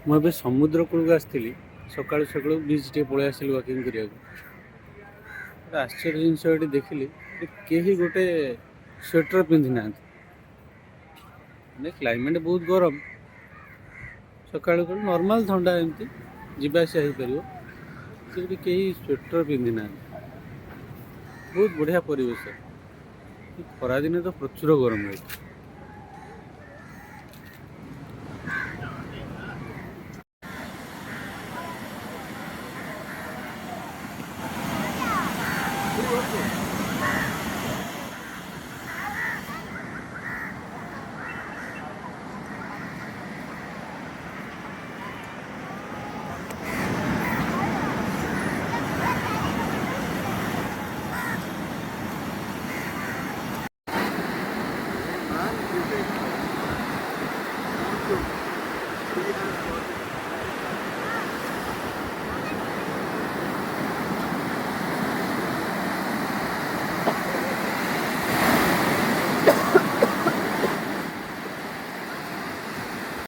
ମୁଁ ଏବେ ସମୁଦ୍ର କୂଳକୁ ଆସିଥିଲି। ସକାଳୁ ସକାଳୁ ବିଚ୍ ଟିକେ ପଳେଇ ଆସିଲି ୱାକିଂ କରିବାକୁ। ଗୋଟେ ଆଶ୍ଚର୍ଯ୍ୟ ଜିନିଷ ଏଠି ଦେଖିଲି, କେହି ଗୋଟେ ସ୍ୱେଟର ପିନ୍ଧି ନାହାନ୍ତି। ମାନେ କ୍ଲାଇମେଟ୍ ବହୁତ ଗରମ, ସକାଳୁ ନର୍ମାଲ ଥଣ୍ଡା ଏମିତି ଯିବା ଆସିବା ହେଇପାରିବ, ସେଠି କେହି ସ୍ୱେଟର ପିନ୍ଧି ନାହାନ୍ତି। ବହୁତ ବଢ଼ିଆ ପରିବେଶ। ଖରାଦିନେ ତ ପ୍ରଚୁର ଗରମ ହେଉଛି।